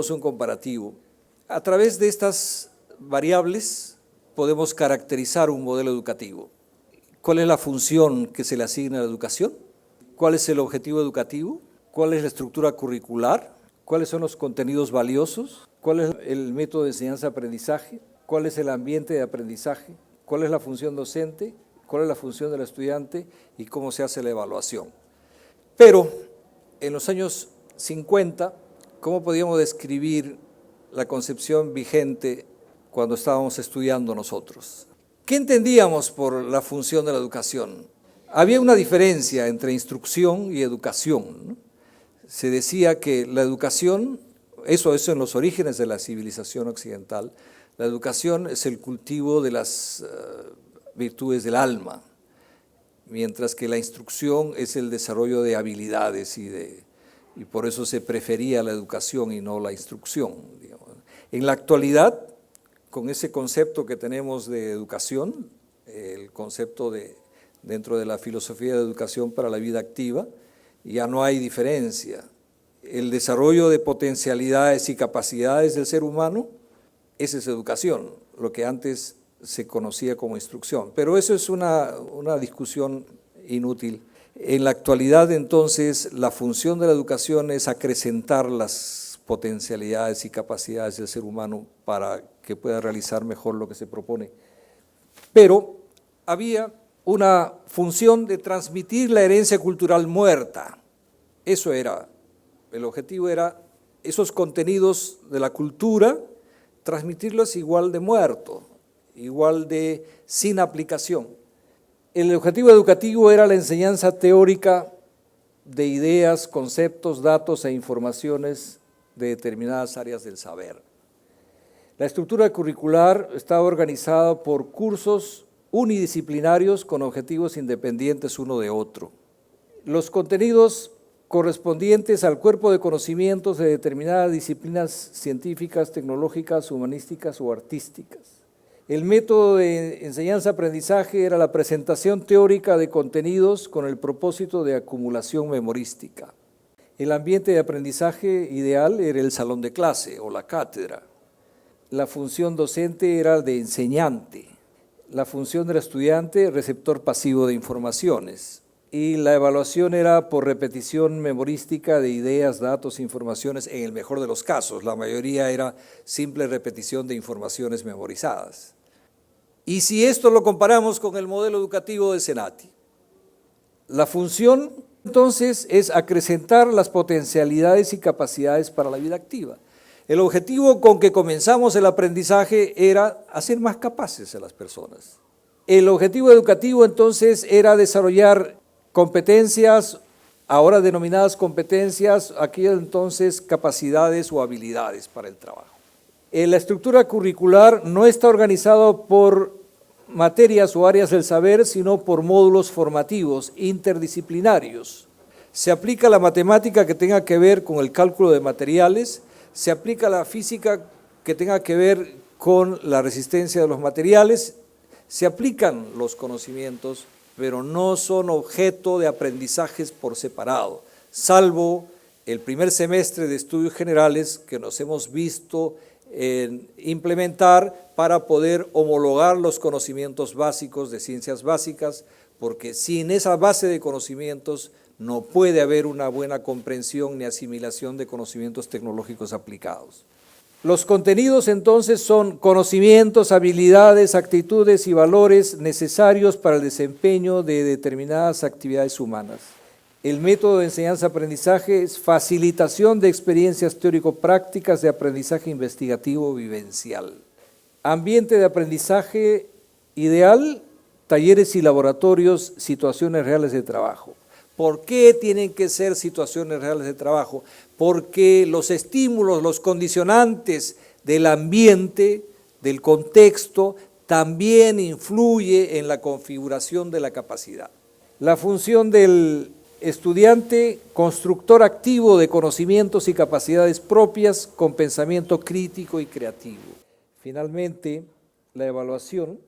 hagamos un comparativo. A través de estas variables podemos caracterizar un modelo educativo. ¿Cuál es la función que se le asigna a la educación? ¿Cuál es el objetivo educativo? ¿Cuál es la estructura curricular? ¿Cuáles son los contenidos valiosos? ¿Cuál es el método de enseñanza-aprendizaje? ¿Cuál es el ambiente de aprendizaje? ¿Cuál es la función docente? ¿Cuál es la función del estudiante? ¿Y cómo se hace la evaluación? Pero en los años 50, ¿cómo podíamos describir la concepción vigente cuando estábamos estudiando nosotros? ¿Qué entendíamos por la función de la educación? Había una diferencia entre instrucción y educación, ¿no? Se decía que la educación, eso en los orígenes de la civilización occidental, la educación es el cultivo de las virtudes del alma, mientras que la instrucción es el desarrollo de habilidades y por eso se prefería la educación y no la instrucción, digamos. En la actualidad, con ese concepto que tenemos de educación, el concepto dentro de la filosofía de educación para la vida activa, ya no hay diferencia. El desarrollo de potencialidades y capacidades del ser humano, esa es educación, lo que antes se conocía como instrucción. Pero eso es una discusión inútil. En la actualidad, entonces, la función de la educación es acrecentar las potencialidades y capacidades del ser humano para que pueda realizar mejor lo que se propone. Pero había una función de transmitir la herencia cultural muerta. Eso era, el objetivo era esos contenidos de la cultura, transmitirlos igual de muerto, igual de sin aplicación. El objetivo educativo era la enseñanza teórica de ideas, conceptos, datos e informaciones de determinadas áreas del saber. La estructura curricular estaba organizada por cursos unidisciplinarios con objetivos independientes uno de otro. Los contenidos correspondientes al cuerpo de conocimientos de determinadas disciplinas científicas, tecnológicas, humanísticas o artísticas. El método de enseñanza-aprendizaje era la presentación teórica de contenidos con el propósito de acumulación memorística. El ambiente de aprendizaje ideal era el salón de clase o la cátedra. La función docente era de enseñante. La función del estudiante, receptor pasivo de informaciones. Y la evaluación era por repetición memorística de ideas, datos, informaciones, en el mejor de los casos. La mayoría era simple repetición de informaciones memorizadas. Y si esto lo comparamos con el modelo educativo de Senati, la función entonces es acrecentar las potencialidades y capacidades para la vida activa. El objetivo con que comenzamos el aprendizaje era hacer más capaces a las personas. El objetivo educativo entonces era desarrollar competencias, ahora denominadas competencias, aquí entonces capacidades o habilidades para el trabajo. La estructura curricular no está organizada por materias o áreas del saber, sino por módulos formativos interdisciplinarios. Se aplica la matemática que tenga que ver con el cálculo de materiales, se aplica la física que tenga que ver con la resistencia de los materiales, se aplican los conocimientos, pero no son objeto de aprendizajes por separado, salvo el primer semestre de estudios generales que nos hemos visto implementar para poder homologar los conocimientos básicos de ciencias básicas, porque sin esa base de conocimientos no puede haber una buena comprensión ni asimilación de conocimientos tecnológicos aplicados. Los contenidos entonces son conocimientos, habilidades, actitudes y valores necesarios para el desempeño de determinadas actividades humanas. El método de enseñanza-aprendizaje es facilitación de experiencias teórico-prácticas de aprendizaje investigativo vivencial. Ambiente de aprendizaje ideal, talleres y laboratorios, situaciones reales de trabajo. ¿Por qué tienen que ser situaciones reales de trabajo? Porque los estímulos, los condicionantes del ambiente, del contexto, también influye en la configuración de la capacidad. La función del estudiante, constructor activo de conocimientos y capacidades propias con pensamiento crítico y creativo. Finalmente, la evaluación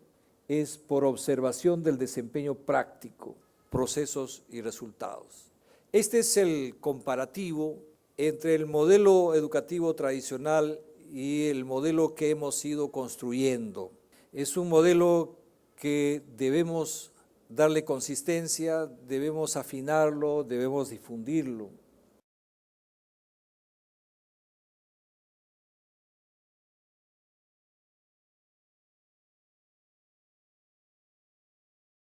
es por observación del desempeño práctico, procesos y resultados. Este es el comparativo entre el modelo educativo tradicional y el modelo que hemos ido construyendo. Es un modelo que debemos darle consistencia, debemos afinarlo, debemos difundirlo.